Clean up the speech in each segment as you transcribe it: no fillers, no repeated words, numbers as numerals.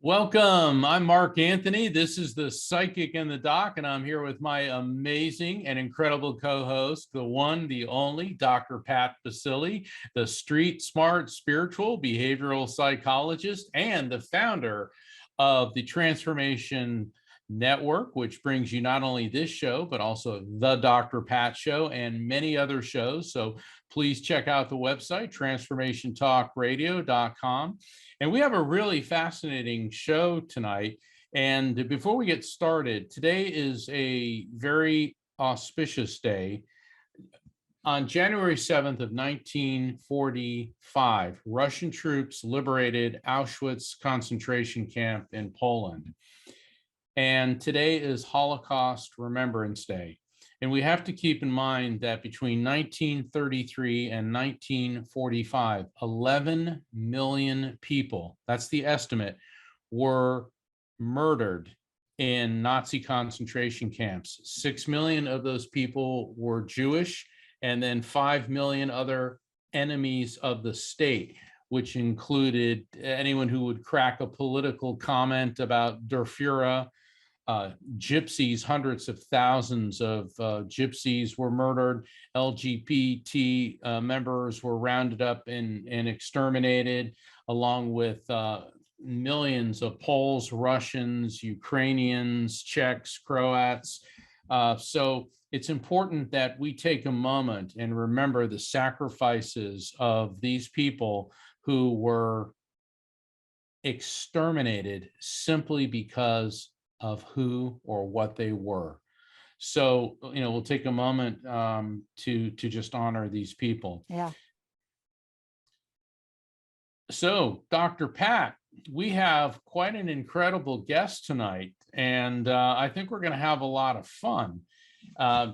Welcome. I'm Mark Anthony. This is the Psychic and the Doc, and I'm here with my amazing and incredible co-host, the one, the only, Dr. Pat Baccili, the street smart spiritual behavioral psychologist and the founder of the Transformation Network, which brings you not only this show, but also the Dr. Pat Show and many other shows. So please check out the website, transformationtalkradio.com. And we have a really fascinating show tonight. And before we get started, today is a very auspicious day. On January 7th of 1945, Russian troops liberated Auschwitz concentration camp in Poland. And today is Holocaust Remembrance Day. And we have to keep in mind that between 1933 and 1945, 11 million people, that's the estimate, were murdered in Nazi concentration camps. 6 million of those people were Jewish, and then 5 million other enemies of the state, which included anyone who would crack a political comment about Der Fuhrer. Gypsies, hundreds of thousands of gypsies were murdered. LGBT members were rounded up and exterminated, along with millions of Poles, Russians, Ukrainians, Czechs, Croats. So it's important that we take a moment and remember the sacrifices of these people who were exterminated simply because of who or what they were. So, we'll take a moment to just honor these people. Yeah. So, Dr. Pat, we have quite an incredible guest tonight, and I think we're going to have a lot of fun. I've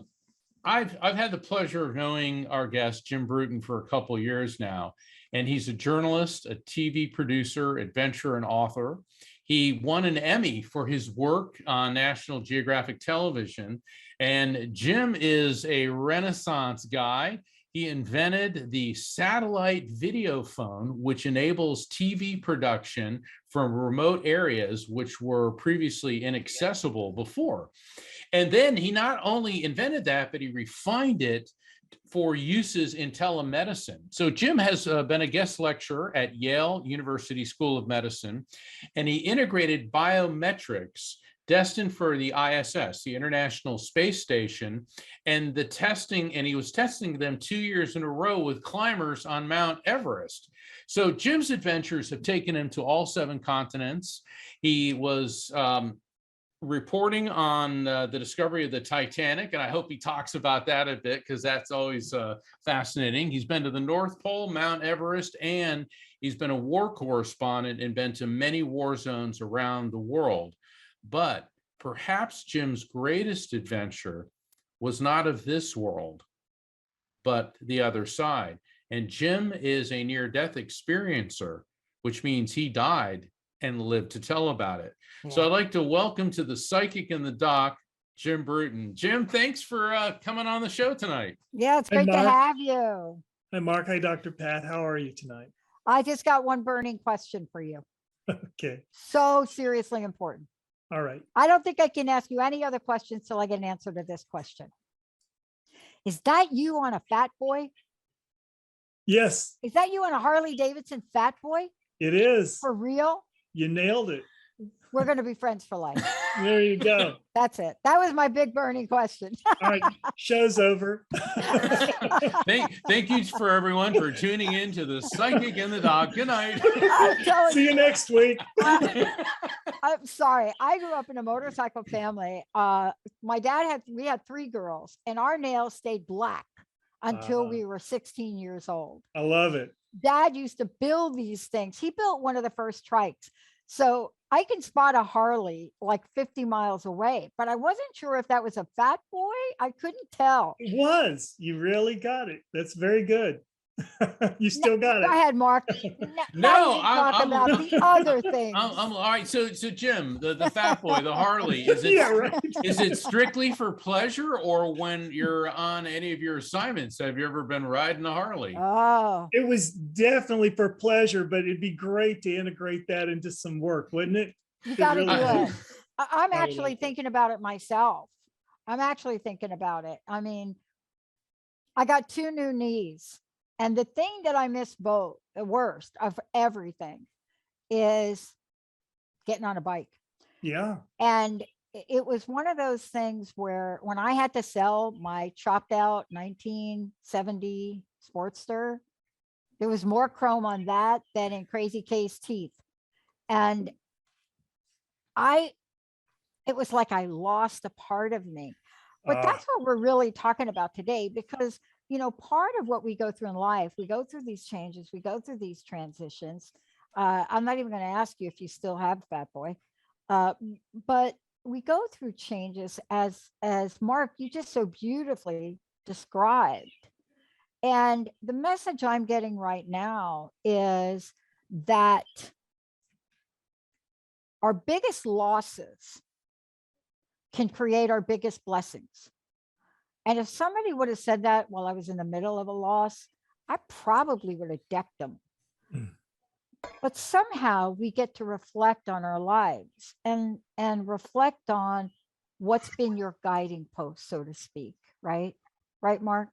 had the pleasure of knowing our guest, Jim Bruton, for a couple years now, and he's a journalist, a TV producer, adventurer, and author. He won an Emmy for his work on National Geographic Television. And Jim is a Renaissance guy. He invented the satellite video phone, which enables TV production from remote areas, which were previously inaccessible before. And then he not only invented that, but he refined it for uses in telemedicine. So Jim has been a guest lecturer at Yale University School of Medicine, and he integrated biometrics destined for the ISS, the International Space Station, and the testing, and he was testing them 2 years in a row with climbers on Mt Everest. So Jim's adventures have taken him to all 7 continents. He was reporting on the discovery of the Titanic, and I hope he talks about that a bit because that's always fascinating. He's been to the North Pole, Mount Everest, and he's been a war correspondent and been to many war zones around the world. But perhaps Jim's greatest adventure was not of this world, but the other side. And Jim is a near-death experiencer, which means he died and lived to tell about it. Yeah. So I'd like to welcome to the Psychic and the Doc, Jim Bruton. Jim, thanks for coming on the show tonight. Yeah, it's great to have you. Hi, Mark. Hi, Dr. Pat. How are you tonight? I just got one burning question for you. Okay. So seriously important. All right. I don't think I can ask you any other questions till I get an answer to this question. Is that you on a Fat Boy? Yes. Is that you on a Harley Davidson Fat Boy? It is. For real? You nailed it. We're going to be friends for life. There you go. That's it. That was my big burning question. All right. Show's over. Thank you for everyone for tuning in to the Psychic and the Doc. Good night. See you next week. I'm sorry. I grew up in a motorcycle family. My dad we had 3 girls, and our nails stayed black until we were 16 years old. I love it. Dad used to build these things. He built one of the first trikes. So I can spot a Harley like 50 miles away, but I wasn't sure if that was a Fat Boy. I couldn't tell. It was. You really got it. That's very good. You still got it. Go ahead, Mark. No, talk about the other things. I'm all right. So Jim, the Fat Boy, the Harley, is it, yeah, right. Is it strictly for pleasure, or when you're on any of your assignments, have you ever been riding a Harley? Oh, It was definitely for pleasure, but it'd be great to integrate that into some work, wouldn't it? You It got to really do it. is. I'm I would actually like it. thinking about it myself. I'm actually thinking about it. I mean, I got 2 new knees. And the thing that I miss both, the worst of everything, is getting on a bike. Yeah. And it was one of those things where when I had to sell my chopped out 1970 Sportster, there was more chrome on that than in Crazy K's teeth. And it was like I lost a part of me. But Ah, that's what we're really talking about today, because, part of what we go through in life, we go through these changes, we go through these transitions. I'm not even going to ask you if you still have Fat Boy, but we go through changes as Mark, you just so beautifully described. And the message I'm getting right now is that our biggest losses can create our biggest blessings. And if somebody would have said that while I was in the middle of a loss, I probably would have decked them. Mm. But somehow we get to reflect on our lives and reflect on what's been your guiding post, so to speak, right? Right, Mark?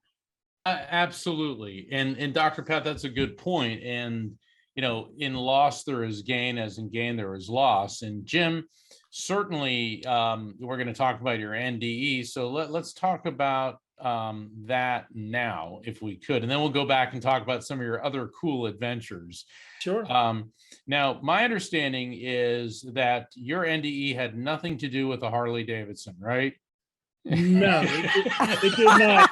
Absolutely. And Dr. Pat, that's a good point. And, in loss, there is gain, as in gain, there is loss. And Jim, certainly, we're going to talk about your NDE. So let's talk about that now, if we could. And then we'll go back and talk about some of your other cool adventures. sure. Now, my understanding is that your NDE had nothing to do with a Harley Davidson, right? No, it did not.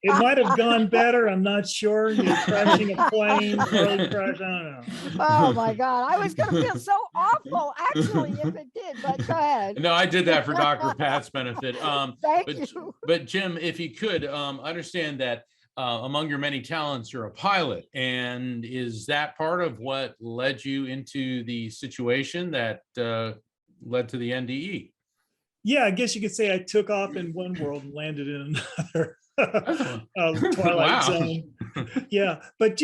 It might have gone better. I'm not sure. Crashing a plane, Harley crash. I don't know. Oh my God. I was going to feel so awful, actually, if it did, but go ahead. No, I did that for Dr. Pat's benefit. Thank But, you. but Jim, if you could understand that among your many talents, you're a pilot. And is that part of what led you into the situation that led to the NDE? Yeah, I guess you could say I took off in one world and landed in another. Twilight Wow. Zone. Yeah, but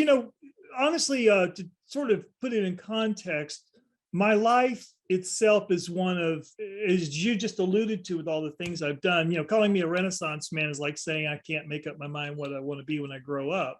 honestly, to sort of put it in context, my life itself is one of, as you just alluded to, with all the things I've done. Calling me a Renaissance man is like saying I can't make up my mind what I want to be when I grow up.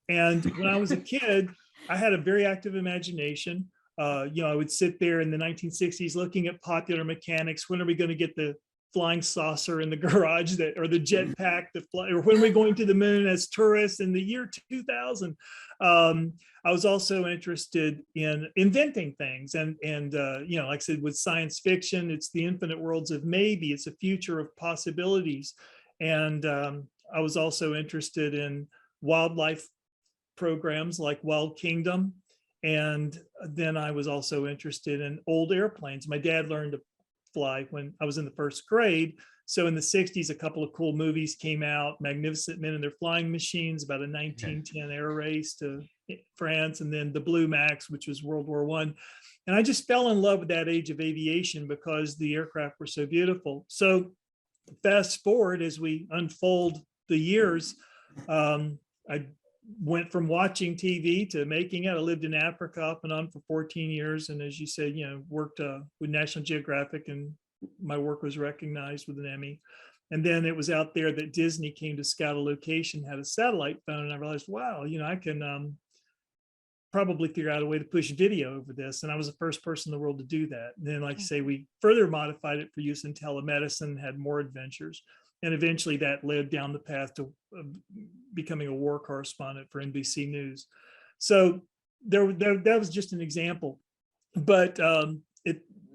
And when I was a kid, I had a very active imagination. I would sit there in the 1960s looking at popular mechanics. When are we going to get the flying saucer in the garage or the jetpack that fly, or when are we going to the moon as tourists in the year 2000? I was also interested in inventing things and like I said, with science fiction, it's the infinite worlds of maybe, it's a future of possibilities. And I was also interested in wildlife programs like Wild Kingdom. And then I was also interested in old airplanes. My dad learned to fly when I was in the first grade. So in the 60s, a couple of cool movies came out, Magnificent Men and Their Flying Machines, about a 1910 air race to France, and then the Blue Max, which was World War I. And I just fell in love with that age of aviation because the aircraft were so beautiful. So fast forward as we unfold the years, I went from watching TV to making it. I lived in Africa off and on for 14 years. And as you said, worked with National Geographic, and my work was recognized with an Emmy. And then it was out there that Disney came to scout a location, had a satellite phone. And I realized, wow, I can probably figure out a way to push video over this. And I was the first person in the world to do that. And then, like I say, we further modified it for use in telemedicine, had more adventures. And eventually that led down the path to becoming a war correspondent for NBC News. So that was just an example. But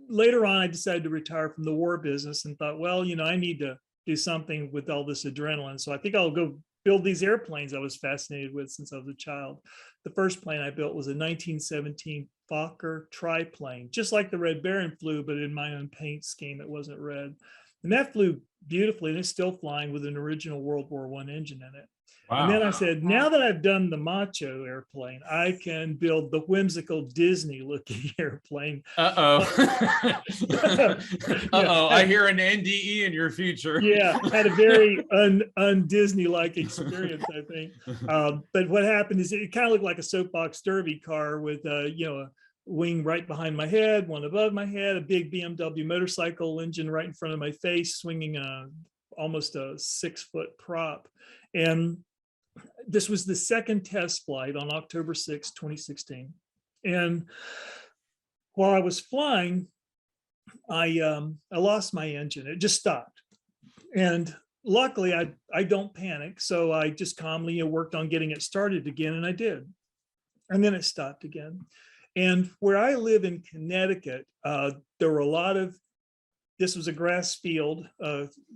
later on, I decided to retire from the war business and thought, well, I need to do something with all this adrenaline. So I think I'll go build these airplanes I was fascinated with since I was a child. The first plane I built was a 1917 Fokker triplane, just like the Red Baron flew, but in my own paint scheme, it wasn't red. And that flew beautifully, and it's still flying with an original World War I engine in it. Wow. And then I said, now that I've done the macho airplane, I can build the whimsical Disney-looking airplane. Uh-oh. I hear an NDE in your future. Yeah, had a very un-Disney-like experience, I think. But what happened is it kind of looked like a soapbox derby car with, a wing right behind my head, one above my head, a big BMW motorcycle engine right in front of my face, swinging almost a 6-foot prop. And this was the second test flight on October 6, 2016. And while I was flying, I lost my engine. It just stopped. And luckily, I don't panic. So I just calmly worked on getting it started again, and I did. And then it stopped again. And where I live in Connecticut, there were a lot of, this was a grass field,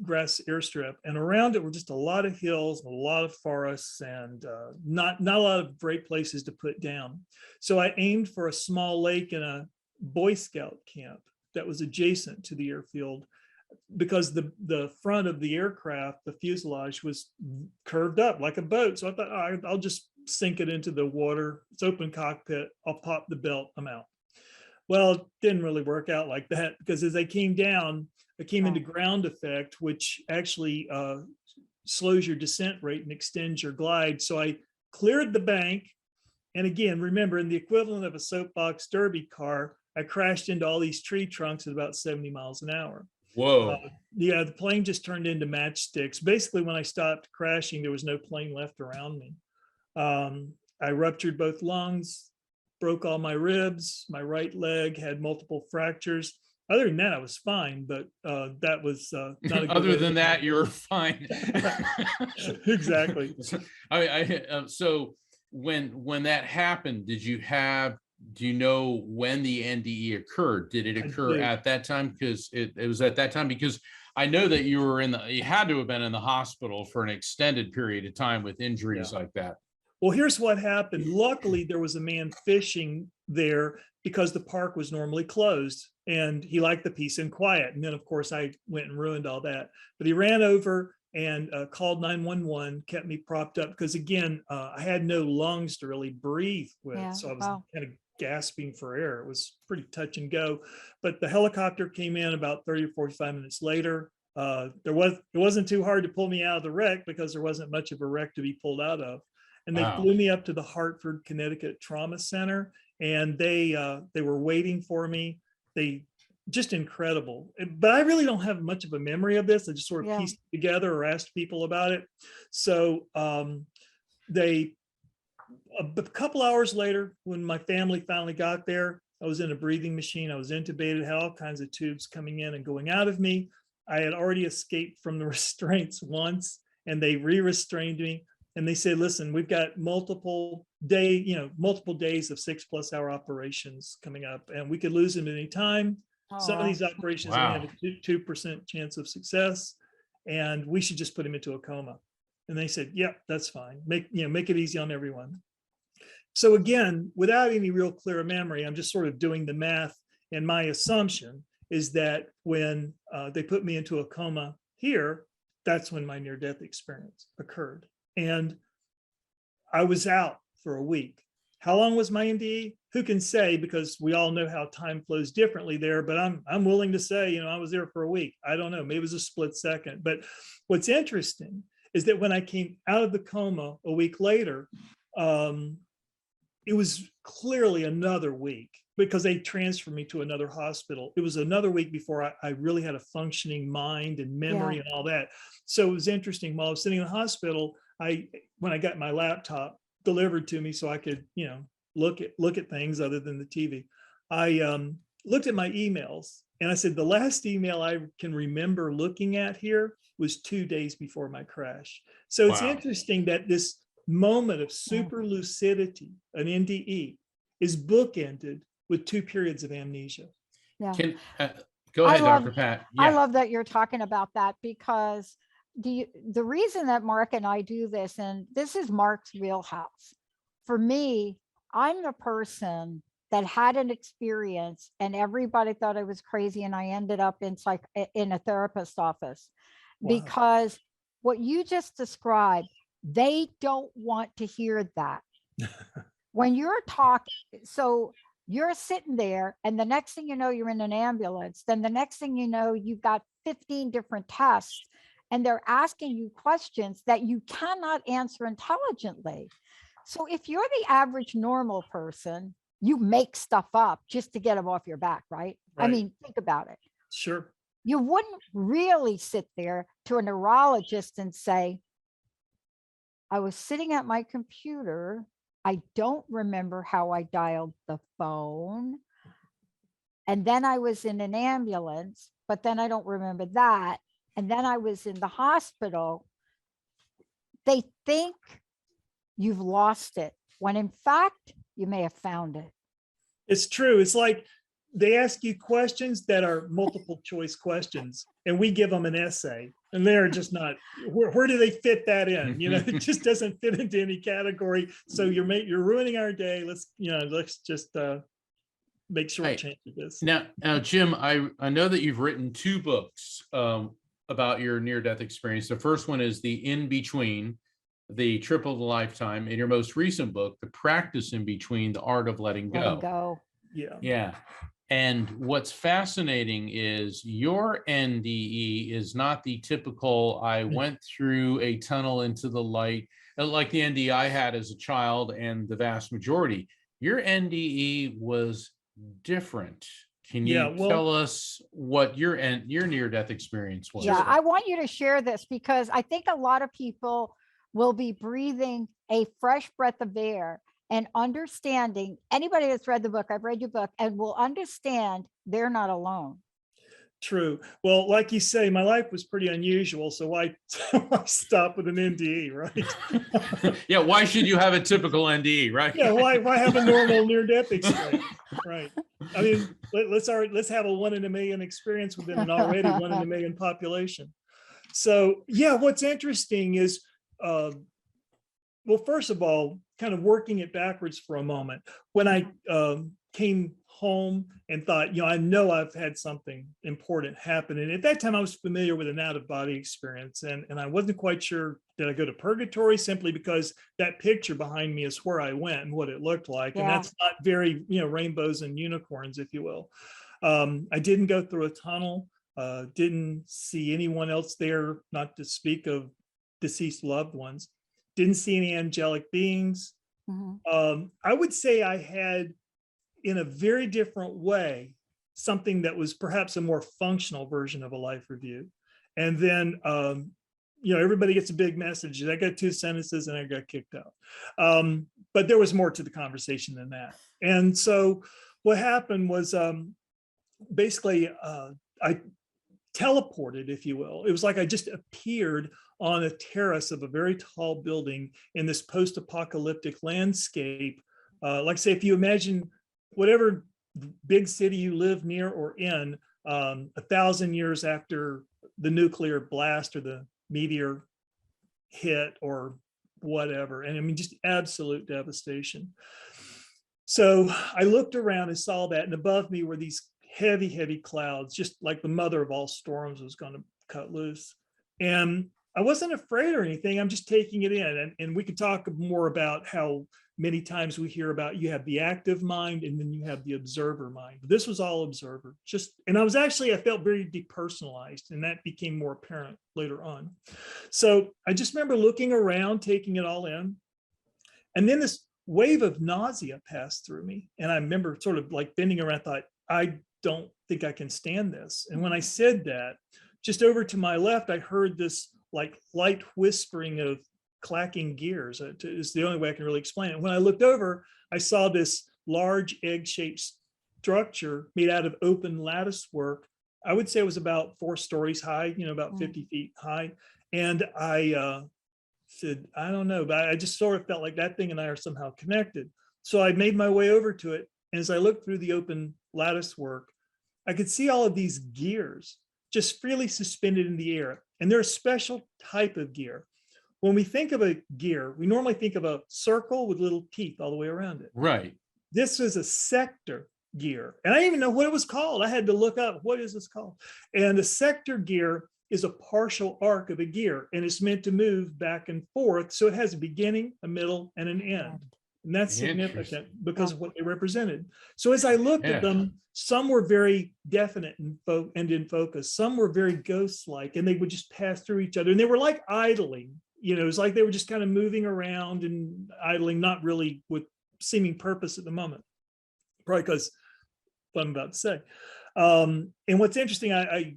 grass airstrip, and around it were just a lot of hills, a lot of forests, and not a lot of great places to put down. So I aimed for a small lake in a Boy Scout camp that was adjacent to the airfield, because the front of the aircraft, the fuselage, was curved up like a boat. So I thought, I'll just sink it into the water. It's open cockpit. I'll pop the belt. I'm out. Well, it didn't really work out like that, because as I came down, I came into ground effect, which actually slows your descent rate and extends your glide. So I cleared the bank. And again, remember, in the equivalent of a soapbox derby car, I crashed into all these tree trunks at about 70 miles an hour. Whoa. Yeah, the plane just turned into matchsticks. Basically, when I stopped crashing, there was no plane left around me. I ruptured both lungs, broke all my ribs, my right leg had multiple fractures. Other than that, I was fine, but that was not a good Other way than to- that, you're fine. Exactly. So when that happened, do you know when the NDE occurred? Did it occur do. at that time? Because it was at that time, because I know that you had to have been in the hospital for an extended period of time with injuries like that. Well, here's what happened. Luckily, there was a man fishing there because the park was normally closed, and he liked the peace and quiet. And then, of course, I went and ruined all that. But he ran over and called 911, kept me propped up, because again, I had no lungs to really breathe with. Yeah, So I was wow. kind of gasping for air. It was pretty touch and go. But the helicopter came in about 30 or 45 minutes later. It wasn't too hard to pull me out of the wreck, because there wasn't much of a wreck to be pulled out of. And they Wow. flew me up to the Hartford, Connecticut Trauma Center, and they were waiting for me. They just incredible. But I really don't have much of a memory of this. I just sort of pieced it together or asked people about it. So a couple hours later, when my family finally got there, I was in a breathing machine. I was intubated, had all kinds of tubes coming in and going out of me. I had already escaped from the restraints once, and they re-restrained me. And they said, listen, we've got multiple days of 6+ hour operations coming up, and we could lose them at any time. Some of these operations only have a 2% chance of success, and we should just put him into a coma. And they said, yeah, that's fine. Make it easy on everyone. So again, without any real clear memory, I'm just sort of doing the math. And my assumption is that when they put me into a coma here, that's when my near-death experience occurred. And I was out for a week. How long was my NDE? Who can say, because we all know how time flows differently there, but I'm willing to say, I was there for a week. I don't know, maybe it was a split second. But what's interesting is that when I came out of the coma a week later, it was clearly another week, because they transferred me to another hospital. It was another week before I really had a functioning mind and memory and all that. So it was interesting. While I was sitting in the hospital, when I got my laptop delivered to me so I could, look at things other than the TV, I looked at my emails, and I said, the last email I can remember looking at here was 2 days before my crash. So it's interesting that this moment of super lucidity, an NDE, is bookended with 2 periods of amnesia. Yeah. Go ahead, Dr. Pat. Yeah. I love that you're talking about that, because the reason that Mark and I do this, and this is Mark's wheelhouse. For me, I'm the person that had an experience and everybody thought I was crazy, and I ended up in a therapist's office. Because what you just described, they don't want to hear that. When you're talking, so you're sitting there, and the next thing you know, you're in an ambulance. Then the next thing you know, you've got 15 different tests, and they're asking you questions that you cannot answer intelligently. So if you're the average normal person, you make stuff up just to get them off your back, right? I Right. mean, think about it. Sure. You wouldn't really sit there to a neurologist and say, I was sitting at my computer. I don't remember how I dialed the phone. And then I was in an ambulance, but then I don't remember that. And then I was in the hospital. They think you've lost it, when in fact, you may have found it. It's true. It's like they ask you questions that are multiple choice questions, and we give them an essay, and they're just not, where do they fit that in? You know, it just doesn't fit into any category. So you're ruining our day. Let's just make short Right. change of this. Now, Jim, I know that you've written 2 books about your near-death experience. The first one is The In Between, The Trip of a Lifetime, and your most recent book, The Practice in Between, The Art of Letting Letting Go. go. Yeah. Yeah. And what's fascinating is your NDE is not the typical, I went through a tunnel into the light, like the NDE I had as a child and the vast majority. Your NDE was different. Can you tell us what your near-death experience was? Yeah, I want you to share this because I think a lot of people will be breathing a fresh breath of air and understanding. Anybody that's read the book, I've read your book, and will understand they're not alone. True. Well, like you say, my life was pretty unusual. So why stop with an NDE, right? Yeah, why should you have a typical NDE, right? Yeah, why have a normal near-death experience? Right. I mean, let's have a 1 in a million experience within an already 1 in a million population. So yeah, what's interesting is, well, first of all, kind of working it backwards for a moment. When I came home and thought, I know I've had something important happen. And at that time I was familiar with an out-of-body experience, and I wasn't quite sure, did I go to purgatory, simply because that picture behind me is where I went and what it looked like. And that's not very, rainbows and unicorns, if you will. I didn't go through a tunnel, didn't see anyone else there, not to speak of deceased loved ones. Didn't see any angelic beings. I would say I had, in a very different way, something that was perhaps a more functional version of a life review. And then, everybody gets a big message. I got 2 sentences and I got kicked out. But there was more to the conversation than that. And so what happened was, basically, I teleported, if you will. It was like I just appeared on a terrace of a very tall building in this post-apocalyptic landscape. Like say, if you imagine whatever big city you live near or in, 1,000 years after the nuclear blast or the meteor hit or whatever. And I mean, just absolute devastation. So I looked around and saw that, and above me were these heavy, heavy clouds, just like the mother of all storms was going to cut loose. And I wasn't afraid or anything. I'm just taking it in. And we could talk more about how many times we hear about you have the active mind and then you have the observer mind. But this was all observer. And I felt very depersonalized, and that became more apparent later on. So I just remember looking around, taking it all in. And then this wave of nausea passed through me. And I remember sort of like bending around, thought, I don't think I can stand this. And when I said that, just over to my left, I heard this like light whispering of clacking gears. It's the only way I can really explain it. When I looked over, I saw this large egg-shaped structure made out of open lattice work. I would say it was about 4 stories high, about 50 feet high. And I said, I don't know, but I just sort of felt like that thing and I are somehow connected. So I made my way over to it. And as I looked through the open lattice work, I could see all of these gears just freely suspended in the air. And they're a special type of gear. When we think of a gear, we normally think of a circle with little teeth all the way around it. Right. This was a sector gear. And I didn't even know what it was called. I had to look up, what is this called? And a sector gear is a partial arc of a gear, and it's meant to move back and forth. So it has a beginning, a middle, and an end. And that's significant because of what they represented. So as I looked at them, some were very definite and in focus. Some were very ghost-like, and they would just pass through each other. And they were like idling. It was like they were just kind of moving around and idling, not really with seeming purpose at the moment. probably because what I'm about to say. And what's interesting, I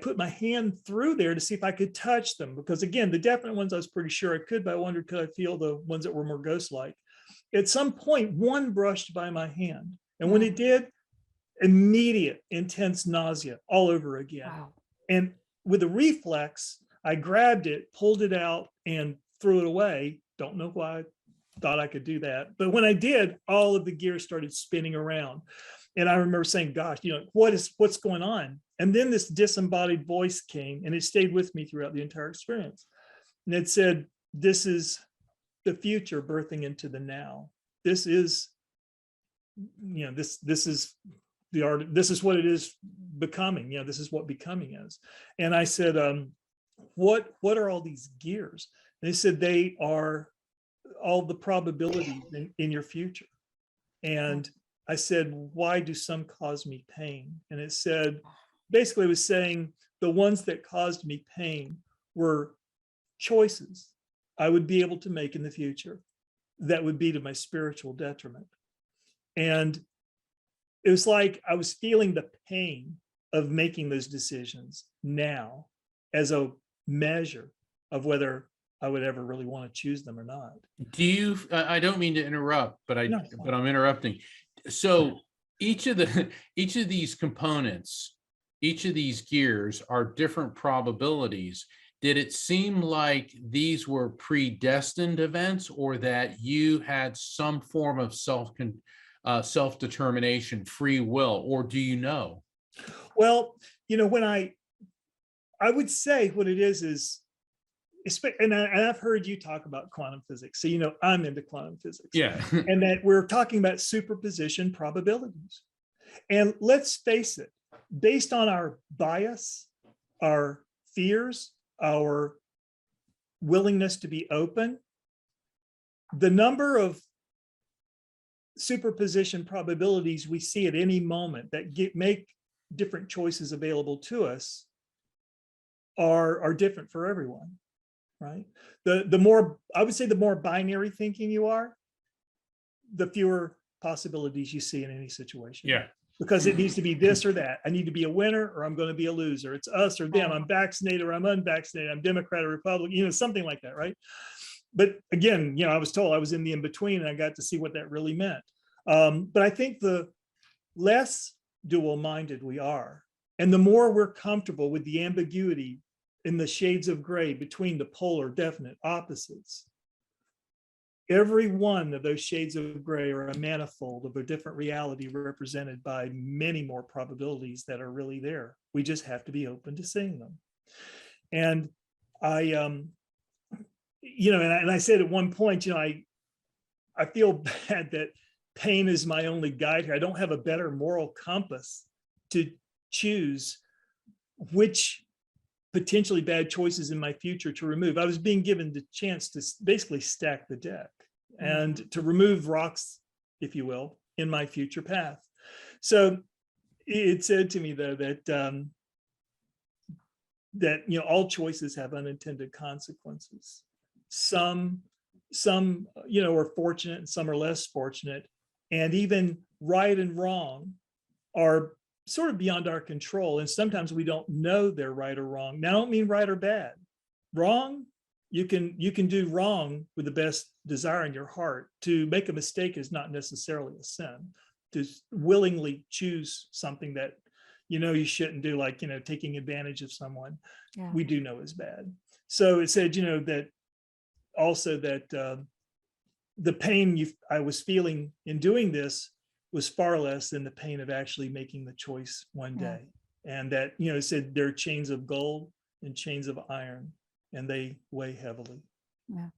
put my hand through there to see if I could touch them, because again, the definite ones I was pretty sure I could, but I wondered, could I feel the ones that were more ghost-like? At some point, one brushed by my hand. And when it did, immediate intense nausea all over again. Wow. And with a reflex, I grabbed it, pulled it out, and threw it away. Don't know why I thought I could do that. But when I did, all of the gears started spinning around. And I remember saying, gosh, what's going on? And then this disembodied voice came, and it stayed with me throughout the entire experience. And it said, this is the future birthing into the now. This is, this is the art. This is what it is becoming. This is what becoming is. And I said, what are all these gears? And they said, they are all the probabilities in your future. And I said, why do some cause me pain? And it said, basically it was saying the ones that caused me pain were choices I would be able to make in the future that would be to my spiritual detriment. And it was like I was feeling the pain of making those decisions now as a measure of whether I would ever really want to choose them or not. Do you, I don't mean to interrupt, but I'm interrupting. So each of these components, each of these gears are different probabilities. Did it seem like these were predestined events, or that you had some form of self-determination, free will, or do you know? Well, when I would say what it is, and I've heard you talk about quantum physics. So, I'm into quantum physics. Yeah. And that we're talking about superposition probabilities. And let's face it, based on our bias, our fears, our willingness to be open, the number of superposition probabilities we see at any moment that make different choices available to us are different for everyone. Right. The more, I would say, the more binary thinking you are, the fewer possibilities you see in any situation. Yeah. Because it needs to be this or that. I need to be a winner or I'm going to be a loser. It's us or them. I'm vaccinated or I'm unvaccinated. I'm Democrat or Republican, something like that. Right. But again, I was told I was in the in-between, and I got to see what that really meant. But I think the less dual-minded we are, and the more we're comfortable with the ambiguity in the shades of gray between the polar definite opposites, every one of those shades of gray are a manifold of a different reality represented by many more probabilities that are really there. We just have to be open to seeing them. And I said at one point, I feel bad that pain is my only guide here. I don't have a better moral compass to choose which potentially bad choices in my future to remove. I was being given the chance to basically stack the deck and to remove rocks, if you will, in my future path. So it said to me, though, that all choices have unintended consequences. Some are fortunate and some are less fortunate, and even right and wrong are sort of beyond our control. And sometimes we don't know they're right or wrong. Now, I don't mean right or bad. Wrong, you can do wrong with the best desire in your heart. To make a mistake is not necessarily a sin. To willingly choose something that you shouldn't do, like taking advantage of someone, we do know is bad. So it said that also that the pain I was feeling in doing this was far less than the pain of actually making the choice one day. And that, it said there are chains of gold and chains of iron, and they weigh heavily. Yeah.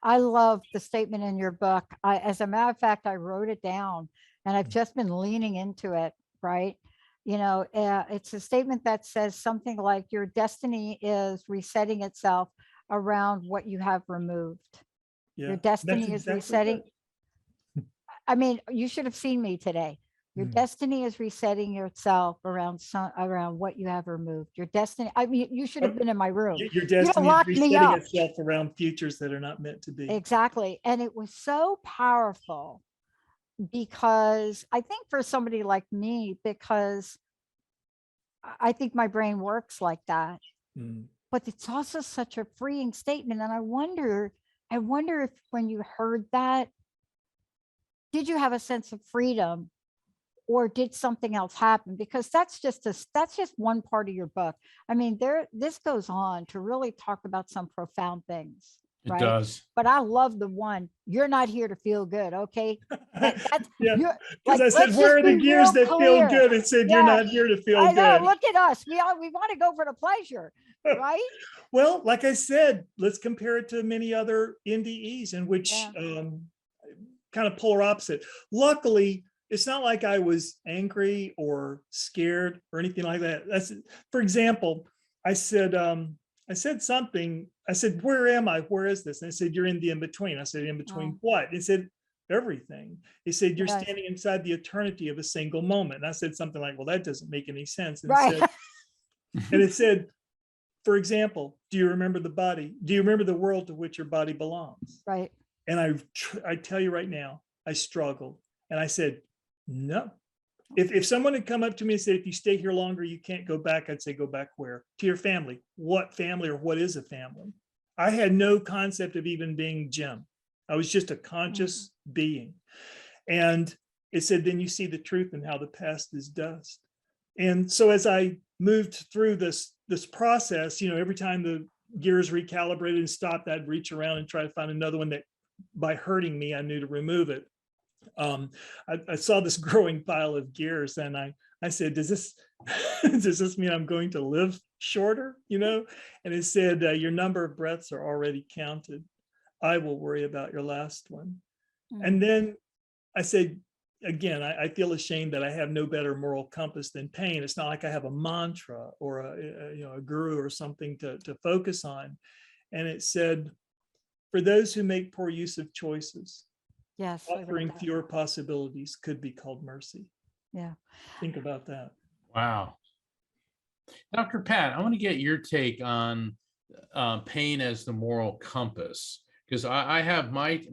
I love the statement in your book. As a matter of fact, I wrote it down, and I've just been leaning into it, right? It's a statement that says something like your destiny is resetting itself around what you have removed. Yeah, your destiny that's is exactly resetting. right. I mean, you should have seen me today. Your destiny is resetting yourself around what you have removed. Your destiny. I mean, you should have been in my room. Your destiny is locked me resetting up. itself around futures that are not meant to be. Exactly. And it was so powerful because I think for somebody like me, because I think my brain works like that, Mm. but it's also such a freeing statement. And I wonder if when you heard that, did you have a sense of freedom or did something else happen? Because that's just one part of your book. I mean, this goes on to really talk about some profound things, It right? does. But I love the one, you're not here to feel good, okay? That's Yeah, you're because like, I said, let's where just are the be gears real that feel clear. good? It said, you're Yeah, not here to feel I know. good. Look at us. We want to go for the pleasure, right? Well, like I said, let's compare it to many other NDEs in which Yeah. kind of polar opposite. Luckily, it's not like I was angry or scared or anything like that. That's, for example, I said something. I said, where am I? Where is this? And it said, you're in the in-between. I said, in between Oh, what? It said, everything. It said, you're yes. standing inside the eternity of a single moment. And I said something like, well, that doesn't make any sense. Right. And it said, for example, do you remember the body? Do you remember the world to which your body belongs? Right. And I tell you right now, I struggled. And I said, no. If someone had come up to me and said, if you stay here longer, you can't go back, I'd say, go back where? To your family. What family, or what is a family? I had no concept of even being Jim. I was just a conscious being. And it said, then you see the truth and how the past is dust. And so as I moved through this process, every time the gears recalibrated and stopped, I'd reach around and try to find another one that, by hurting me, I knew to remove it. I saw this growing pile of gears, and I said, does this mean I'm going to live shorter? And it said, your number of breaths are already counted. I will worry about your last one. And then I said, again, I feel ashamed that I have no better moral compass than pain. It's not like I have a mantra or a guru or something to focus on. And it said, for those who make poor use of choices, Yes. offering fewer possibilities could be called mercy. Yeah. Think about that. Wow. Dr. Pat, I want to get your take on pain as the moral compass, because I have my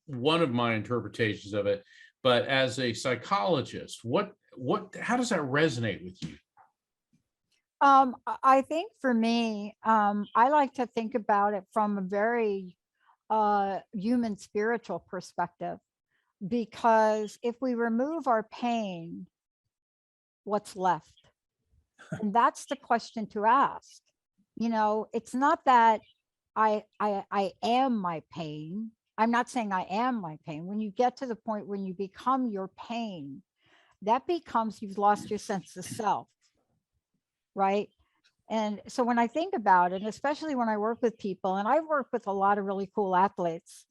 one of my interpretations of it, but as a psychologist, how does that resonate with you? I think for me, I like to think about it from a very human spiritual perspective, because if we remove our pain, what's left? And that's the question to ask. It's not that I am my pain. I'm not saying I am my pain. When you get to the point when you become your pain, that becomes, you've lost your sense of self, right? And so when I think about it, especially when I work with people, and I've worked with a lot of really cool athletes,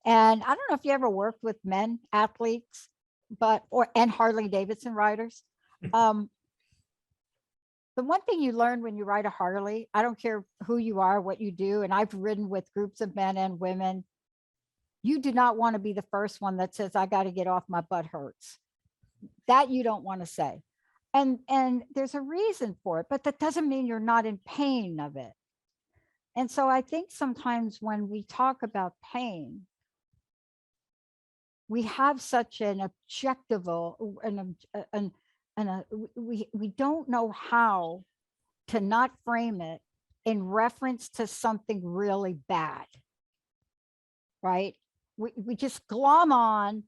and I don't know if you ever worked with men athletes, and Harley Davidson riders. The one thing you learn when you ride a Harley, I don't care who you are, what you do, and I've ridden with groups of men and women, you do not want to be the first one that says, I got to get off, my butt hurts. That you don't want to say. And there's a reason for it, but that doesn't mean you're not in pain of it. And so I think sometimes when we talk about pain, we have such an objective, we don't know how to not frame it in reference to something really bad, right? We just glom on,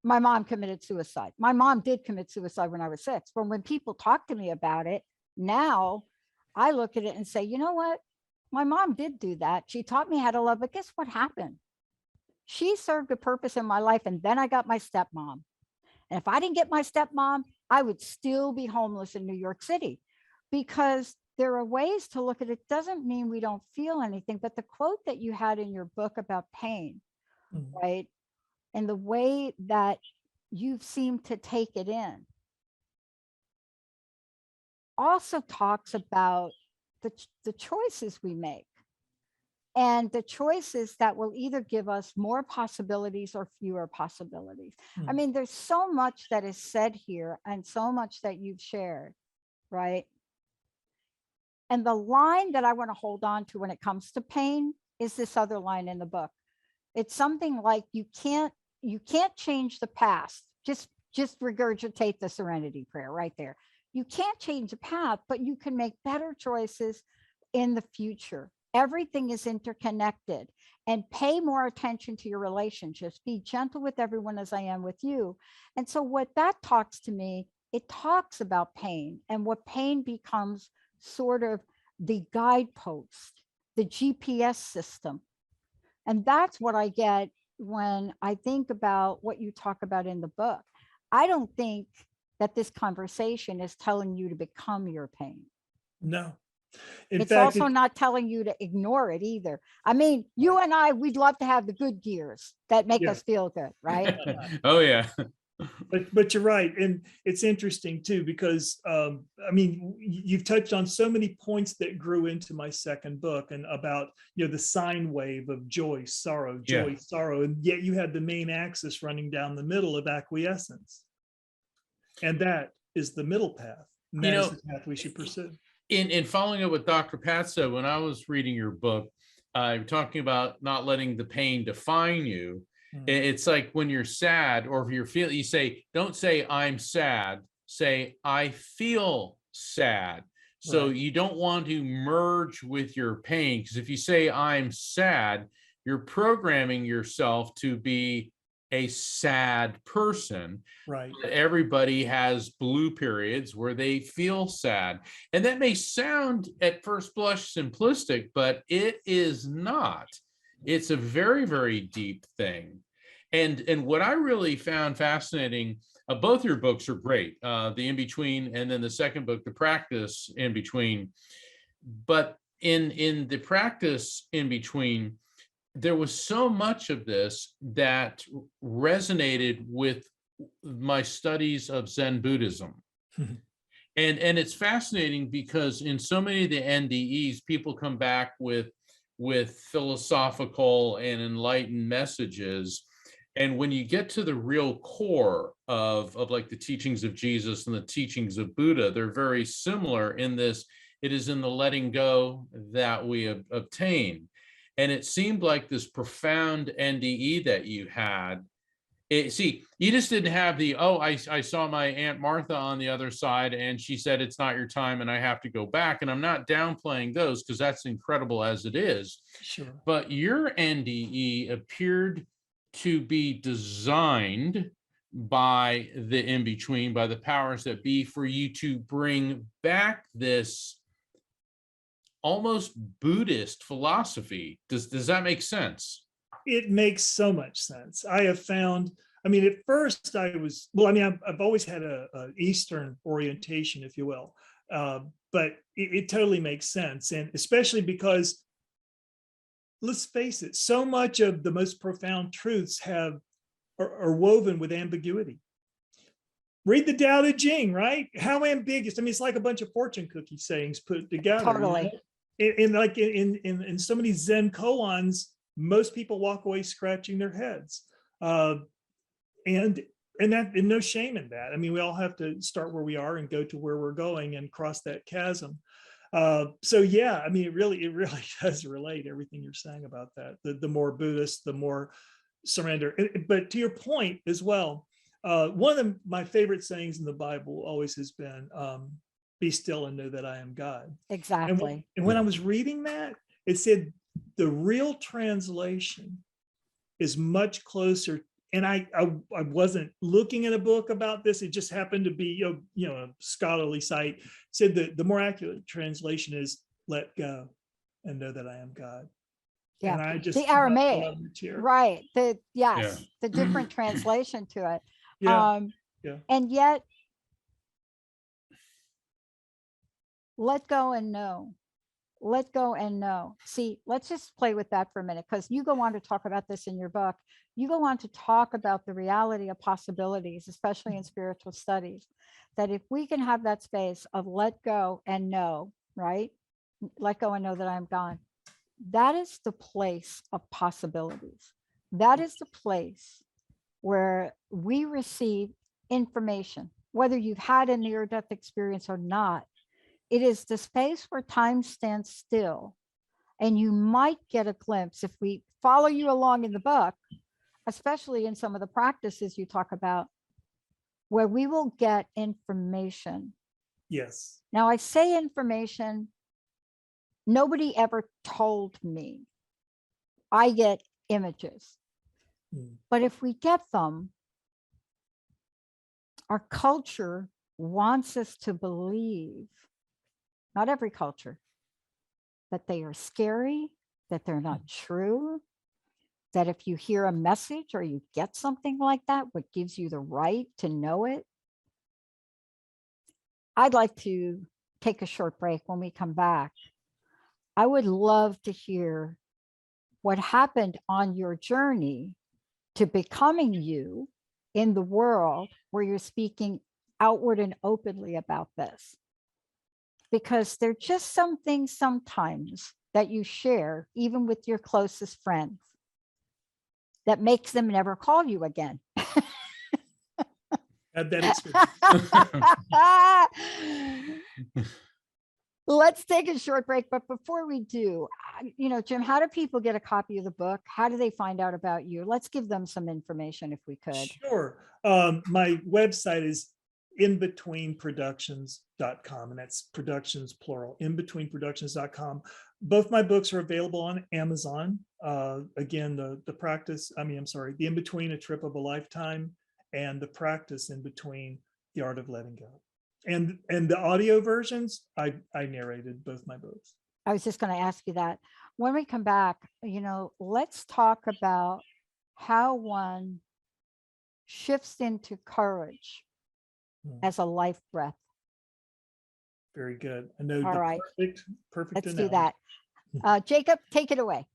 my mom committed suicide. My mom did commit suicide when I was 6. But when people talk to me about it, now I look at it and say, you know what? My mom did do that. She taught me how to love, but guess what happened? She served a purpose in my life. And then I got my stepmom. And if I didn't get my stepmom, I would still be homeless in New York City, because there are ways to look at it. Doesn't mean we don't feel anything, but the quote that you had in your book about pain, right? And the way that you seem to take it in also talks about the choices we make, and the choices that will either give us more possibilities or fewer possibilities. I mean, there's so much that is said here and so much that you've shared, right? And the line that I want to hold on to when it comes to pain is this other line in the book. It's something like, you can't you can't change the past. Just regurgitate the serenity prayer right there. You can't change the past, but you can make better choices in the future. Everything is interconnected, and pay more attention to your relationships. Be gentle with everyone as I am with you. And so what that talks to me, it talks about pain and what pain becomes sort of the guidepost, the GPS system. And that's what I get when I think about what you talk about in the book. I don't think that this conversation is telling you to become your pain. No. In It's fact, also not telling you to ignore it either. I mean, you and I, we'd love to have the good gears that make Yeah. us feel good, right? Oh, yeah. but you're right. And it's interesting too, because I mean, you've touched on so many points that grew into my second book, and about, you know, the sine wave of joy, sorrow, joy, Yeah. sorrow. And yet you had the main axis running down the middle of acquiescence. And that is the middle path. And You that is know, the path we should pursue. In following up what Dr. Pat said, when I was reading your book, talking about not letting the pain define you, it's like when you're sad, or if you're feeling, you say, don't say I'm sad, say I feel sad. So Right. you don't want to merge with your pain, because if you say I'm sad, you're programming yourself to be a sad person. Right. Everybody has blue periods where they feel sad. And that may sound at first blush simplistic, but it is not. It's a very, very deep thing. And what I really found fascinating, both your books are great, the In Between, and then the second book, The Practice In Between. But in the Practice In Between, there was so much of this that resonated with my studies of Zen Buddhism. And it's fascinating because in so many of the NDEs, people come back with philosophical and enlightened messages. And when you get to the real core of like the teachings of Jesus and the teachings of Buddha, they're very similar in this. It is in the letting go that we obtain. And it seemed like this profound NDE that you had. See, you just didn't have the, oh, I saw my Aunt Martha on the other side and she said, it's not your time and I have to go back. And I'm not downplaying those, because that's incredible as it is. Sure. But your NDE appeared to be designed by the in-between, by the powers that be, for you to bring back this almost Buddhist philosophy. Does that make sense? It makes so much sense. I have found, I mean, at first I was, well, I mean, I've always had a Eastern orientation, if you will, but it totally makes sense. And especially because, let's face it, so much of the most profound truths are woven with ambiguity. Read the Tao Te Ching, right? How ambiguous. I mean, it's like a bunch of fortune cookie sayings put together. Totally. You know? And like in so many Zen koans, most people walk away scratching their heads. And no shame in that. I mean, we all have to start where we are and go to where we're going and cross that chasm. So yeah, I mean, it really does relate, everything you're saying about that. The more Buddhist, the more surrender. But to your point as well, one of my favorite sayings in the Bible always has been, be still and know that I am God. Exactly. And when I was reading that, it said the real translation is much closer. And I wasn't looking at a book about this. It just happened to be, a scholarly site. It said that the more accurate translation is let go and know that I am God. Yeah. And I just, the Aramaic, right. The different translation to it. Yeah. And yet, let go and know. Let go and know. See, let's just play with that for a minute, because you go on to talk about this in your book. You go on to talk about the reality of possibilities, especially in spiritual studies, that if we can have that space of let go and know, right? Let go and know that I'm God. That is the place of possibilities. That is the place where we receive information, whether you've had a near-death experience or not. It is the space where time stands still, and you might get a glimpse, if we follow you along in the book, especially in some of the practices you talk about, where we will get information. Yes. Now, I say information, nobody ever told me. I get images. Mm. But if we get them, our culture wants us to believe, not every culture, that they are scary, that they're not true, that if you hear a message or you get something like that, what gives you the right to know it. I'd like to take a short break. When we come back, I would love to hear what happened on your journey to becoming you in the world where you're speaking outward and openly about this. Because there are just some things sometimes that you share, even with your closest friends, that makes them never call you again. Had that experience. Let's take a short break. But before we do, Jim, how do people get a copy of the book? How do they find out about you? Let's give them some information if we could. Sure. My website is inbetweenproductions.com, and that's productions plural, inbetweenproductions.com. Both my books are available on Amazon. Again, the In Between, A Trip of a Lifetime, and the practice In Between, The Art of Letting Go. And the audio versions, I narrated both my books. I was just going to ask you that. When we come back, let's talk about how one shifts into courage as a life breath. Very good. I know. All right. Perfect. Let's analogy. do that. Jacob, take it away.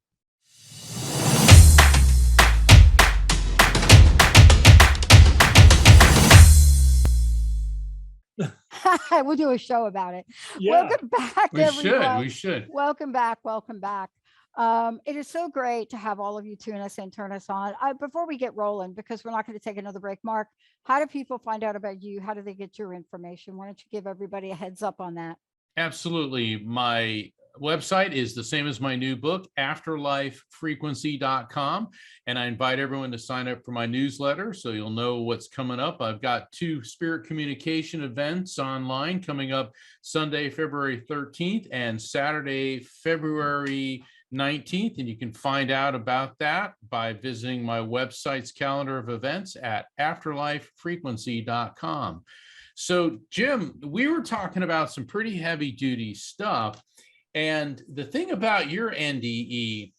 We'll do a show about it. Yeah. Welcome back, We everyone. should. Welcome back. It is so great to have all of you tune us in, turn us on. Before we get rolling, because we're not going to take another break, Mark, how do people find out about you? How do they get your information? Why don't you give everybody a heads up on that? Absolutely. My website is the same as my new book, afterlifefrequency.com. And I invite everyone to sign up for my newsletter so you'll know what's coming up. I've got 2 spirit communication events online coming up Sunday, February 13th and Saturday, February 19th. And you can find out about that by visiting my website's calendar of events at afterlifefrequency.com. So, Jim, we were talking about some pretty heavy duty stuff. And the thing about your NDE,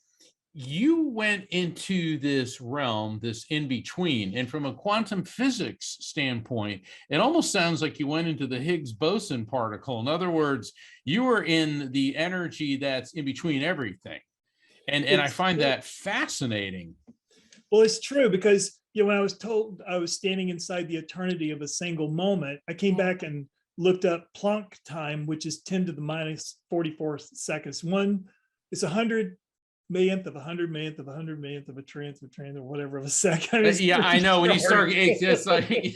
you went into this realm, this in between. And from a quantum physics standpoint, it almost sounds like you went into the Higgs boson particle. In other words, you were in the energy that's in between everything. And I find that fascinating. Well, it's true, because when I was told I was standing inside the eternity of a single moment, I came back and looked up Planck time, which is 10 to the minus 44 seconds. It's 100 millionth of 100 millionth of 100 millionth of a trillionth of a trillionth or whatever of a second. Yeah, I know. When you start, it's just like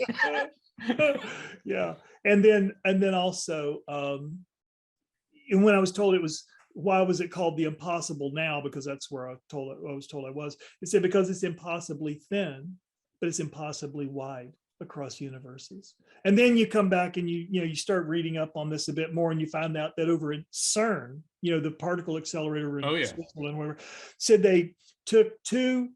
yeah. And then also, and when I was told it was, why was it called the impossible now? Because that's where I was told I was. It said because it's impossibly thin, but it's impossibly wide across universes. And then you come back and you start reading up on this a bit more, and you find out that over at CERN, the particle accelerator in Switzerland, whatever, said they took 2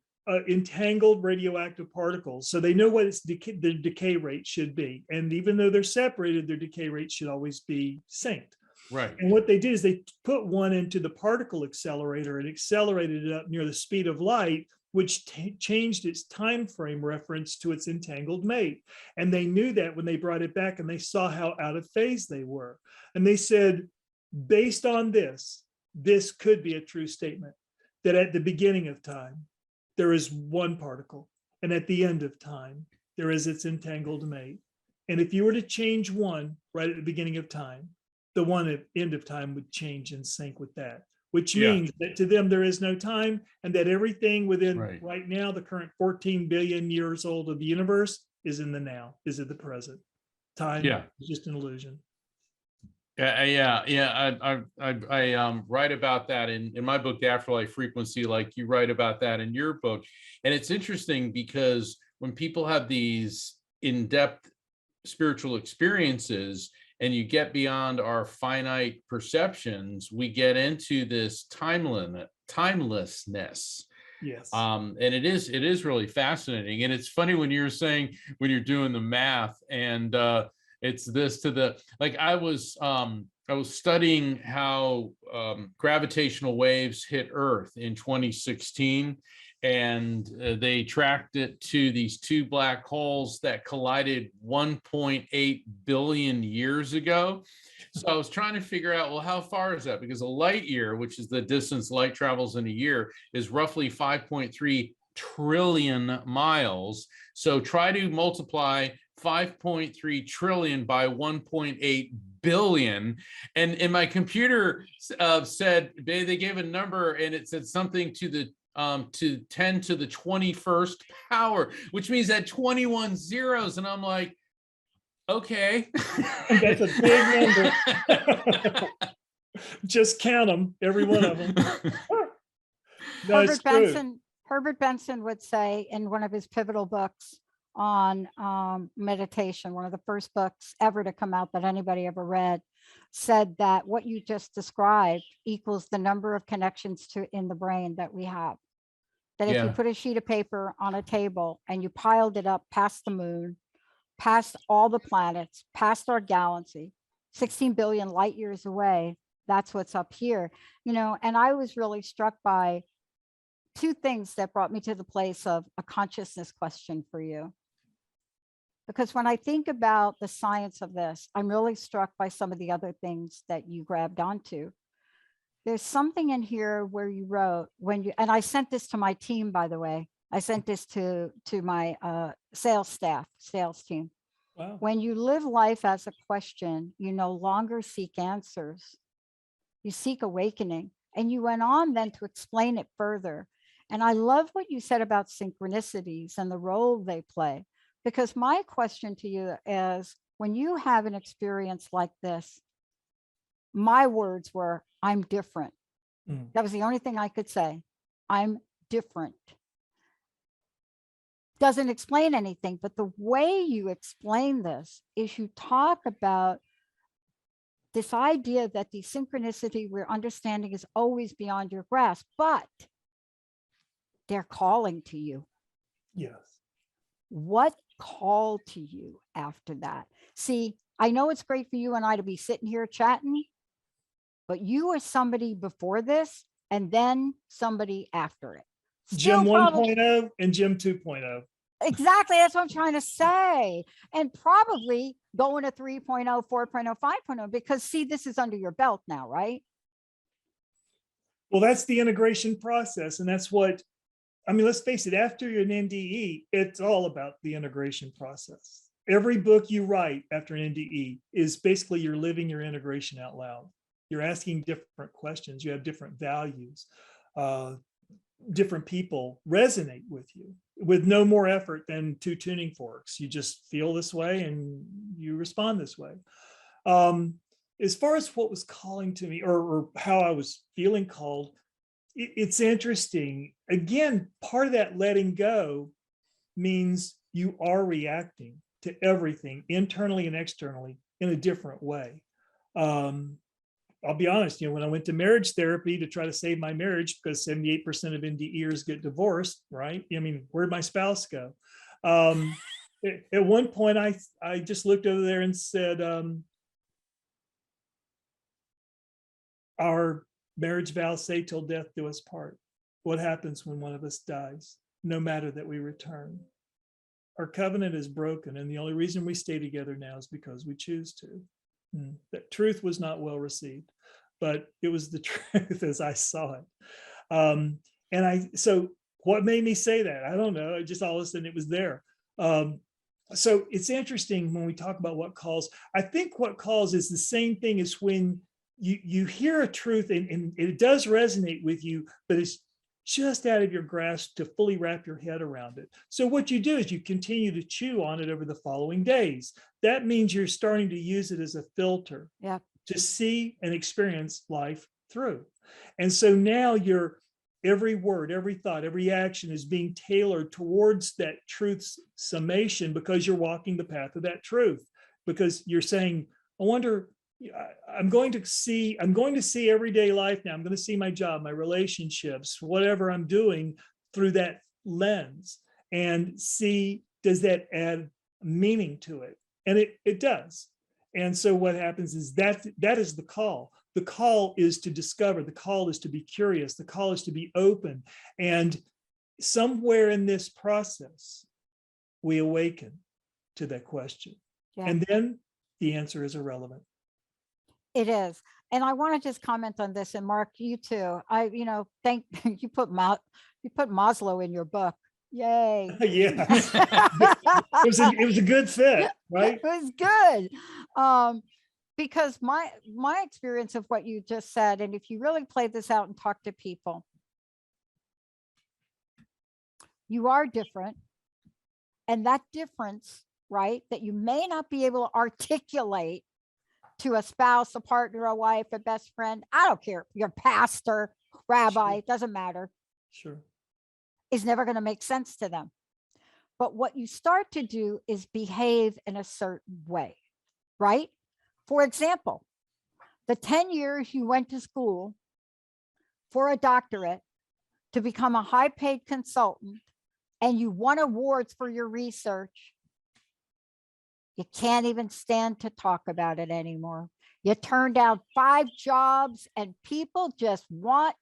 entangled radioactive particles, so they know what the decay rate should be. And even though they're separated, their decay rate should always be synced. right. And what they did is they put one into the particle accelerator and accelerated it up near the speed of light, which changed its time frame reference to its entangled mate. And they knew that when they brought it back, and they saw how out of phase they were. And they said, based on this could be a true statement, that at the beginning of time, there is one particle, and at the end of time, there is its entangled mate. And if you were to change one right at the beginning of time, the one at end of time would change in sync with that. Which means that to them, there is no time, and that everything within right now, the current 14 billion years old of the universe, is in the now, is in the present. Time is just an illusion. I write about that in my book, The Afterlife Frequency, like you write about that in your book. And it's interesting because when people have these in-depth spiritual experiences and you get beyond our finite perceptions, we get into this timelessness. Yes. And it is really fascinating. And it's funny when you're saying, when you're doing the math, and it's this to the, like I was studying how gravitational waves hit Earth in 2016, and they tracked it to these two black holes that collided 1.8 billion years ago. So I was trying to figure out, well, how far is that? Because a light year, which is the distance light travels in a year, is roughly 5.3 trillion miles. So try to multiply 5.3 trillion by 1.8 billion. And my computer said, they gave a number and it said something to the to 10 to the 21st power, which means that 21 zeros. And I'm like, okay. That's a big number. Just count them, every one of them. That's true. Herbert Benson would say in one of his pivotal books on meditation, one of the first books ever to come out that anybody ever read, said that what you just described equals the number of connections in the brain that we have. That if you put a sheet of paper on a table and you piled it up past the moon, past all the planets, past our galaxy, 16 billion light years away, that's what's up here, and I was really struck by two things that brought me to the place of a consciousness question for you. Because when I think about the science of this, I'm really struck by some of the other things that you grabbed onto. There's something in here where you wrote, and I sent this to my team, by the way. I sent this to my sales team. Wow. When you live life as a question, you no longer seek answers. You seek awakening. And you went on then to explain it further. And I love what you said about synchronicities and the role they play. Because my question to you is, when you have an experience like this, my words were, I'm different. That was the only thing I could say. I'm different. Doesn't explain anything, but the way you explain this is you talk about this idea that the synchronicity we're understanding is always beyond your grasp, but they're calling to you. Yes. What called to you after that? See, I know it's great for you and I to be sitting here chatting, but you are somebody before this and then somebody after it. Jim 1.0 and Jim 2.0. Exactly. That's what I'm trying to say. And probably going to 3.0, 4.0, 5.0, because see, this is under your belt now, right? Well, that's the integration process. And that's what, I mean, let's face it, after you're an NDE, it's all about the integration process. Every book you write after an NDE is basically you're living your integration out loud. You're asking different questions. You have different values. Different people resonate with you with no more effort than two tuning forks. You just feel this way and you respond this way. As far as what was calling to me or how I was feeling called, it's interesting. Again, part of that letting go means you are reacting to everything internally and externally in a different way. I'll be honest, when I went to marriage therapy to try to save my marriage, because 78% of NDEers get divorced, right? I mean, where'd my spouse go? At one point, I just looked over there and said, our marriage vows say till death do us part. What happens when one of us dies? No matter that we return. Our covenant is broken, and the only reason we stay together now is because we choose to. That truth was not well received, but it was the truth as I saw it. So what made me say that? I don't know. Just all of a sudden it was there. So it's interesting when we talk about what calls. I think what calls is the same thing as when you hear a truth and it does resonate with you, but it's just out of your grasp to fully wrap your head around it. So what you do is you continue to chew on it over the following days. That means you're starting to use it as a filter. Yeah. to see and experience life through. And so now your every word, every thought, every action is being tailored towards that truth's summation, because you're walking the path of that truth. Because you're saying, I wonder, I'm going to see everyday life now. I'm going to see my job, my relationships, whatever I'm doing through that lens, and see, does that add meaning to it? And it does. And so what happens is that is the call. The call is to discover. The call is to be curious. The call is to be open. And somewhere in this process, we awaken to that question. Yeah. And then the answer is irrelevant. It is. And I want to just comment on this, and Mark, you too. Thank you put Maslow in your book. Yay. Yeah. It was a good fit, right? It was good. Because my experience of what you just said, and if you really play this out and talk to people, you are different. And that difference, right, that you may not be able to articulate to a spouse, a partner, a wife, a best friend, I don't care, your pastor, rabbi, it doesn't matter. Sure. Is never going to make sense to them. But what you start to do is behave in a certain way, right? For example, the 10 years you went to school for a doctorate to become a high-paid consultant, and you won awards for your research, you can't even stand to talk about it anymore. You turned down 5 jobs, and people just want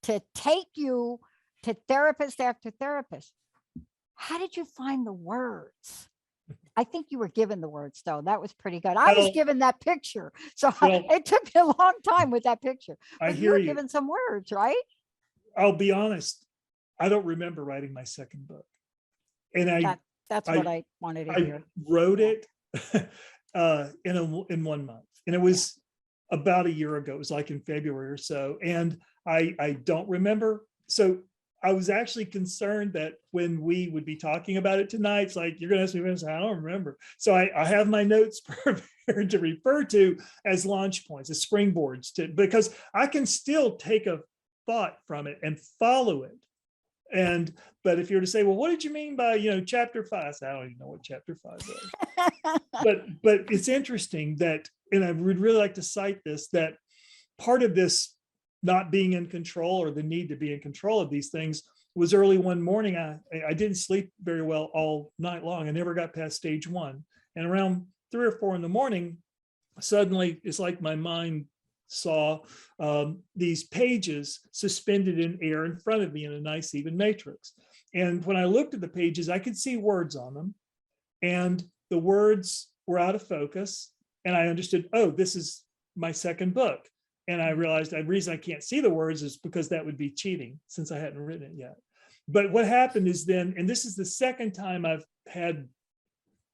to take you to therapist after therapist. How did you find the words? I think you were given the words, though. That was pretty good. I was given that picture. So it took me a long time with that picture. But I hear you. Given some words, right? I'll be honest. I don't remember writing my second book. And that's what I wanted to hear. I wrote it in 1 month. And it was about a year ago. It was like in February or so. And I don't remember. So I was actually concerned that when we would be talking about it tonight, it's like, you're going to ask me, I don't remember. So I have my notes prepared to refer to as launch points, as springboards, because I can still take a thought from it and follow it. But if you were to say, well, what did you mean by, chapter 5? I don't even know what chapter 5 was. but it's interesting that, and I would really like to cite this, that part of this not being in control, or the need to be in control of these things, was early one morning. I didn't sleep very well all night long. I never got past stage 1. And around 3 or 4 in the morning, suddenly it's like my mind saw these pages suspended in air in front of me in a nice even matrix. And when I looked at the pages, I could see words on them, and the words were out of focus. And I understood, oh, this is my second book. And I realized the reason I can't see the words is because that would be cheating, since I hadn't written it yet. But what happened is then, and this is the second time I've had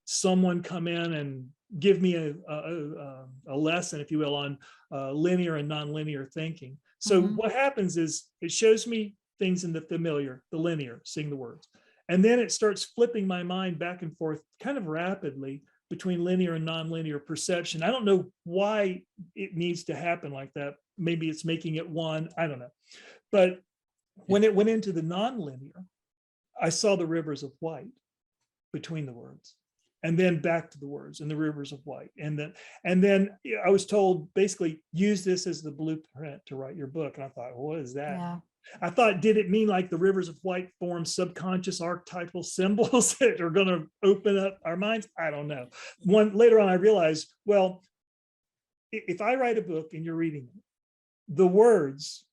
someone come in and give me a lesson, if you will, on linear and nonlinear thinking. So what happens is it shows me things in the familiar, the linear, seeing the words. And then it starts flipping my mind back and forth kind of rapidly between linear and nonlinear perception. I don't know why it needs to happen like that. Maybe it's making it one, I don't know. But when it went into the nonlinear, I saw the rivers of white between the words, and then back to the words and the rivers of white. And then I was told, basically, use this as the blueprint to write your book. And I thought, well, what is that? Yeah. I thought, did it mean like the rivers of white form subconscious archetypal symbols that are going to open up our minds? I don't know. Later on, I realized, well, if I write a book and you're reading it, the words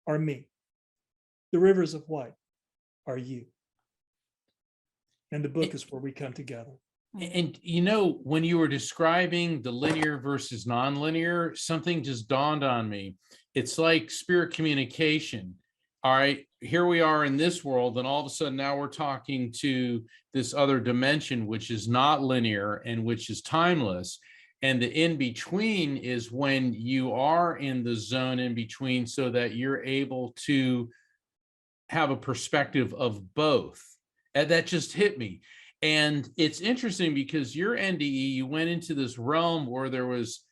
are me. The rivers of white are you. And the book is where we come together. And when you were describing the linear versus nonlinear, something just dawned on me. It's like spirit communication. All right, here we are in this world, and all of a sudden now we're talking to this other dimension, which is not linear and which is timeless. And the in between is when you are in the zone in between, so that you're able to have a perspective of both. And that just hit me. And it's interesting because your NDE, you went into this realm where there was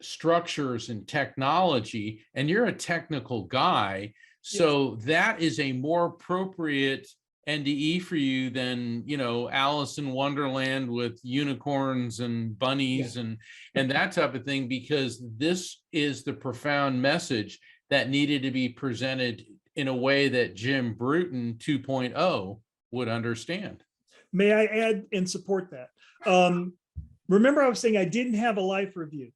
structures and technology, and you're a technical guy. So that is a more appropriate NDE for you than, Alice in Wonderland with unicorns and bunnies and that type of thing, because this is the profound message that needed to be presented in a way that Jim Bruton 2.0 would understand. May I add and support that? Remember, I was saying I didn't have a life review,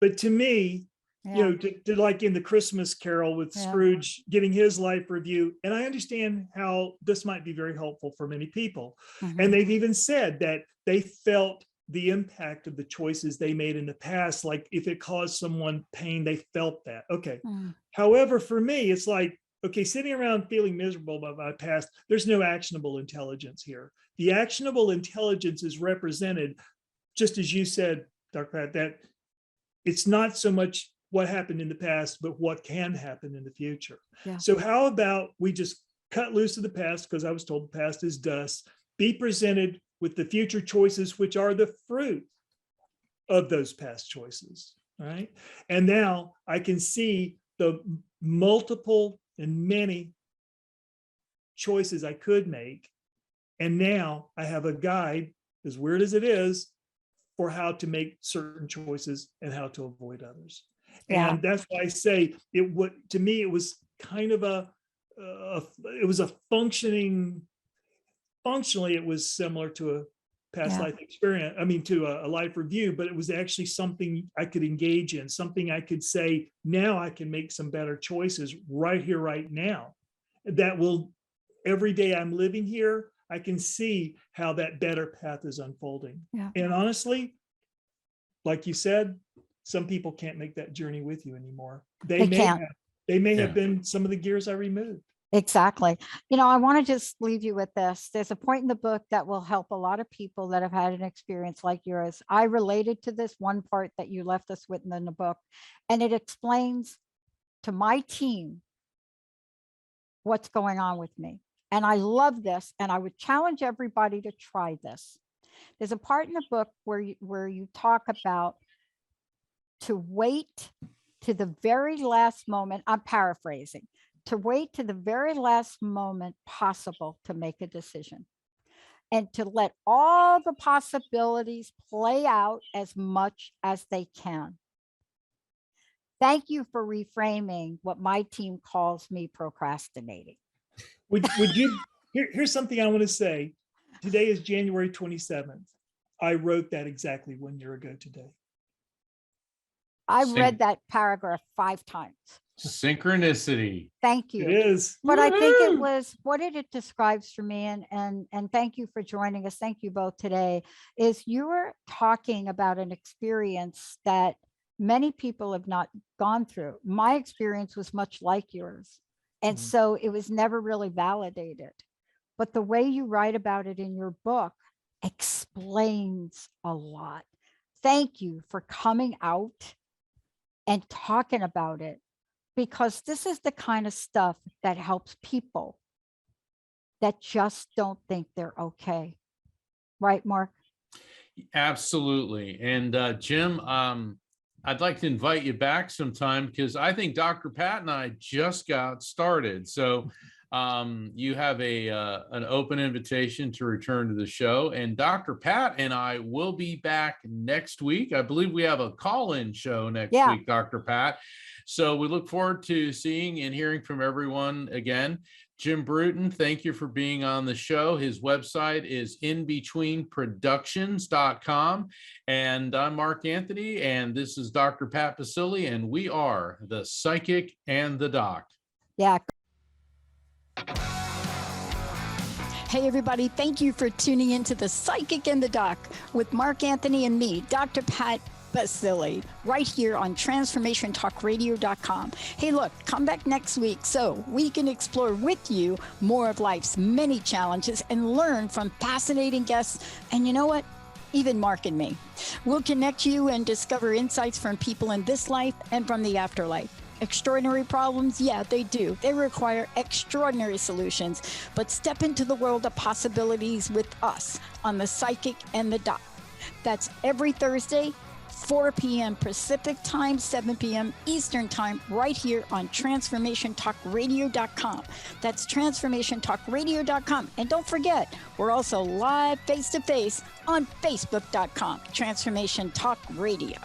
but to me, to like in the Christmas Carol with Scrooge getting his life review, and I understand how this might be very helpful for many people. And they've even said that they felt the impact of the choices they made in the past. Like if it caused someone pain, they felt that. Okay. However, for me, it's like, okay, sitting around feeling miserable about my past, there's no actionable intelligence here. The actionable intelligence is represented, just as you said, Dr. Pat, that it's not so much what happened in the past, but what can happen in the future. So how about we just cut loose of the past, because I was told the past is dust, be presented with the future choices, which are the fruit of those past choices, right? And now I can see the multiple and many choices I could make. And now I have a guide, as weird as it is, for how to make certain choices and how to avoid others. And that's why I say it would, to me, it was kind of functionally, it was similar to a past life experience. I mean, to a life review, but it was actually something I could engage in, something I could say, now I can make some better choices right here, right now. That will, every day I'm living here, I can see how that better path is unfolding. And honestly, like you said, some people can't make that journey with you anymore. They may have been some of the gears I removed. Exactly. I want to just leave you with this. There's a point in the book that will help a lot of people that have had an experience like yours. I related to this one part that you left us with in the book, and it explains to my team what's going on with me. And I love this, and I would challenge everybody to try this. There's a part in the book where you talk about to wait to the very last moment. I'm paraphrasing. To wait to the very last moment possible to make a decision, and to let all the possibilities play out as much as they can. Thank you for reframing what my team calls me procrastinating. Would you, here's something I want to say. Today is January 27th. I wrote that exactly 1 year ago today. I read that paragraph 5 times. Synchronicity. Thank you. It is. But I think it was what it describes for me, and thank you for joining us. Thank you both today. Is you were talking about an experience that many people have not gone through. My experience was much like yours. And so it was never really validated. But the way you write about it in your book explains a lot. Thank you for coming out and talking about it, because this is the kind of stuff that helps people that just don't think they're okay. Right, Mark? Absolutely. And Jim, I'd like to invite you back sometime, because I think Dr. Pat and I just got started. So you have an open invitation to return to the show, and Dr. Pat and I will be back next week. I believe we have a call-in show next week, Dr. Pat. So we look forward to seeing and hearing from everyone again. Jim Bruton, thank you for being on the show. His website is inbetweenproductions.com. And I'm Mark Anthony, and this is Dr. Pat Baccili, and we are the Psychic and the Doc. Yeah. Hey, everybody. Thank you for tuning into the Psychic and the Doc with Mark Anthony and me, Dr. Pat Baccili, right here on transformationtalkradio.com. Hey, look, come back next week so we can explore with you more of life's many challenges and learn from fascinating guests. And you know what? Even Mark and me. We'll connect you and discover insights from people in this life and from the afterlife. Extraordinary problems? Yeah, they do. They require extraordinary solutions. But step into the world of possibilities with us on the Psychic and the Doc. That's every Thursday, 4 p.m. Pacific time, 7 p.m. Eastern time, right here on TransformationTalkRadio.com. That's TransformationTalkRadio.com. And don't forget, we're also live face-to-face on Facebook.com, Transformation Talk Radio.